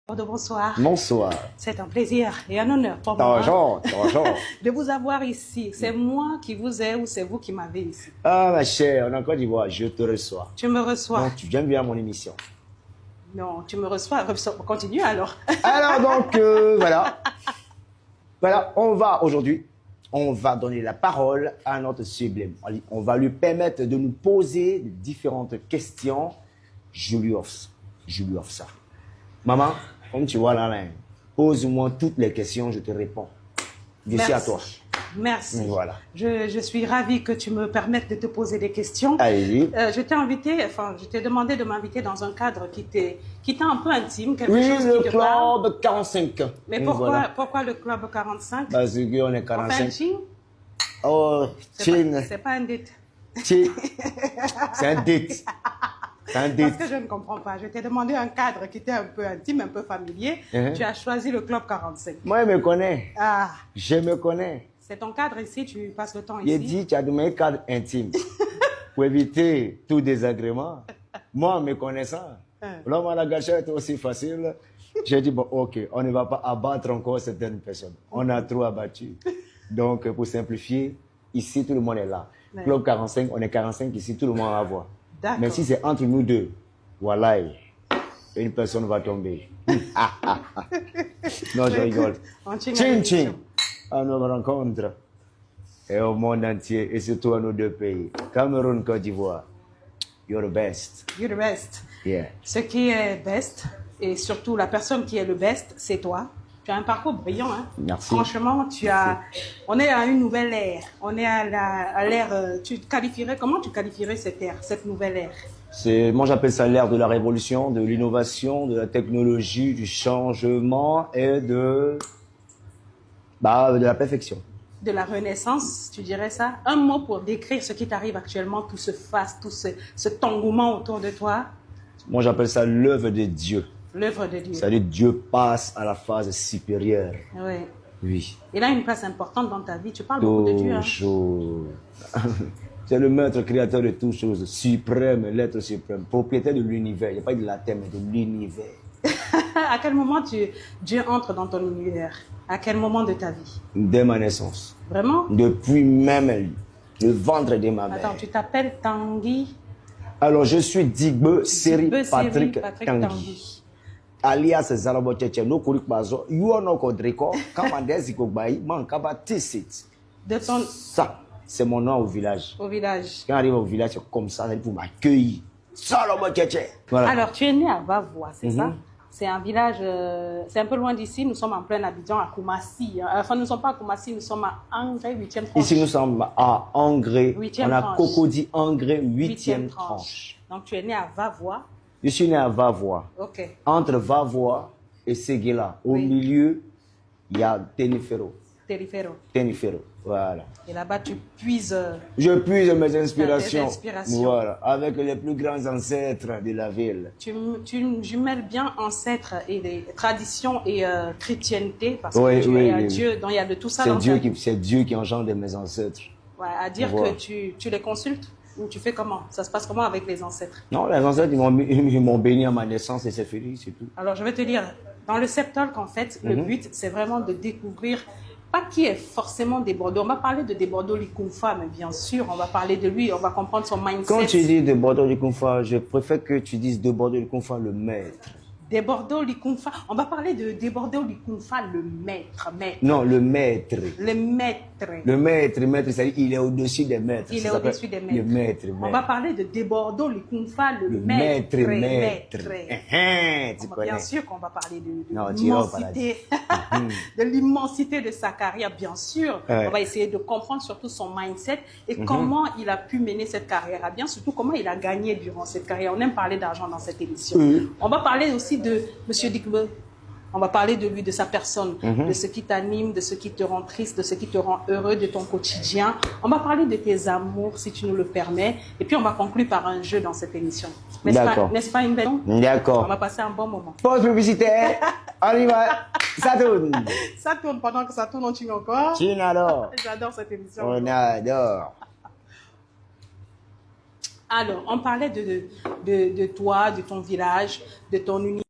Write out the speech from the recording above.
Bonsoir. Bonsoir. C'est un plaisir et un honneur pour moi de vous avoir ici. C'est moi qui vous ai ou c'est vous qui m'avez ici? Ah, ma chère, en Côte d'Ivoire, je te reçois. Tu me reçois? Donc, tu viens bien à mon émission. Non, tu me reçois. Continue alors. Alors, donc, voilà. Voilà, aujourd'hui, on va donner la parole à notre sublime. On va lui permettre de nous poser différentes questions. Je lui offre ça. Maman, comme tu vois là, pose-moi toutes les questions, je te réponds. Je suis à toi. Merci. Voilà. Je suis ravie que tu me permettes de te poser des questions. Allez-y. Je t'ai demandé de m'inviter dans un cadre qui t'est un peu intime, quelque oui, chose le qui te parle. club 45. Mais pourquoi le club 45? Parce qu'on est 45. Enfin, ching? Oh, ching. C'est pas un date. C'est un date. Parce que je ne comprends pas. Je t'ai demandé un cadre qui était un peu intime, un peu familier. Tu as choisi le club 45. Moi, je me connais. Ah. Je me connais. C'est ton cadre ici, tu passes le temps ici. J'ai dit, tu as demandé un cadre intime. Pour éviter tout désagrément. Moi, me connaissant, l'homme à la gâchette est aussi facile. J'ai dit, bon, ok, on ne va pas abattre encore certaines personnes. On a trop abattu. Donc, pour simplifier, ici, tout le monde est là. Ouais. Club 45, on est 45 ici, tout le monde va voir. Mais si c'est entre nous deux, voilà, une personne va tomber. Non, je rigole. Ching. À nos rencontres et au monde entier, et surtout à nos deux pays. Cameroun, Côte d'Ivoire. You're the best. You're the best. Yeah. Ce qui est best, et surtout la personne qui est le best, c'est toi. Tu as un parcours brillant, hein? Merci. Franchement, on est à une nouvelle ère. On est à l'ère, comment tu qualifierais cette ère, cette nouvelle ère? Moi, j'appelle ça l'ère de la révolution, de l'innovation, de la technologie, du changement et de la perfection. De la renaissance, tu dirais ça? Un mot pour décrire ce qui t'arrive actuellement, tout ce faste, tout cet engouement autour de toi? Moi, j'appelle ça l'œuvre de Dieu. L'œuvre de Dieu. C'est-à-dire Dieu passe à la phase supérieure. Oui. Oui. Il a une place importante dans ta vie. Tu parles beaucoup de Dieu. Toujours. C'est le maître créateur de toutes choses, suprême, l'être suprême, propriétaire de l'univers. Il n'y a pas de la terre, mais de l'univers. À quel moment Dieu entre dans ton univers? À quel moment de ta vie? Dès ma naissance. Vraiment? Depuis même le ventre de ma mère. Attends, tu t'appelles Tanguy? Alors, je suis Digbe Seri Patrick Tanguy. Alias Zalabo Tchétché, no Kourik Bazo, Yuano Kodreko, Kamandezi Kogbaï, Mankaba Tissit. Ça, c'est mon nom au village. Au village. Quand j'arrive au village, c'est comme ça, c'est pour m'accueillir. Zalabo Tchétché. Voilà. Alors, tu es né à Vavois, c'est ça? C'est un village, c'est un peu loin d'ici, nous sommes en plein Abidjan, à Koumassi. Enfin, nous ne sommes pas à Koumassi, nous sommes à Angré, 8e tranche. Ici, nous sommes à Angré. 8e on a tranche. Cocody Angré, 8e tranche. Donc, tu es né à Vavois. Je suis né à Vavois. Ok. Entre Vavois et Séguéla. Au milieu, il y a Tenifero. Voilà. Et là-bas, tu puises... Je puise mes inspirations. Voilà, avec les plus grands ancêtres de la ville. Tu jumelles bien ancêtres et les traditions et chrétienté, parce que tu es à Dieu, donc il y a de tout ça dans ta vie. C'est Dieu qui engendre mes ancêtres. Ouais, à dire que tu les consultes ou tu fais comment? Ça se passe comment avec les ancêtres? Non, les ancêtres, ils m'ont béni à ma naissance et c'est fini, c'est tout. Alors, je vais te dire, dans le septolk, en fait, le but, c'est vraiment de découvrir pas qui est forcément des Bordeaux. On va parler de Bordeaux Likumfa, mais bien sûr, on va parler de lui, on va comprendre son mindset. Quand tu dis de Bordeaux Likumfa, je préfère que tu dises de Bordeaux Likumfa le maître. Des Bordeaux Likumfa. On va parler de Bordeaux Likumfa, le maître. Non, le maître. Le maître. Le maître, c'est-à-dire il est au-dessus des maîtres. Il est au-dessus des maîtres. Le maître. On va parler de Bordeaux Likumfa, le maître. Bien sûr qu'on va parler de l'immensité de sa carrière, bien sûr. On va essayer de comprendre surtout son mindset et comment il a pu mener cette carrière à bien, surtout comment il a gagné durant cette carrière. On aime parler d'argent dans cette émission. On va parler aussi de M. Digbe. On va parler de lui, de sa personne, de ce qui t'anime, de ce qui te rend triste, de ce qui te rend heureux, de ton quotidien. On va parler de tes amours, si tu nous le permets. Et puis, on va conclure par un jeu dans cette émission. N'est-ce pas une belle? D'accord. On va passer un bon moment. Pause publicitaire. On y va. Ça tourne. Ça tourne. Pendant que ça tourne, on chine encore. Chine alors. J'adore cette émission. On adore. Alors, on parlait de toi, de ton village, de ton univers.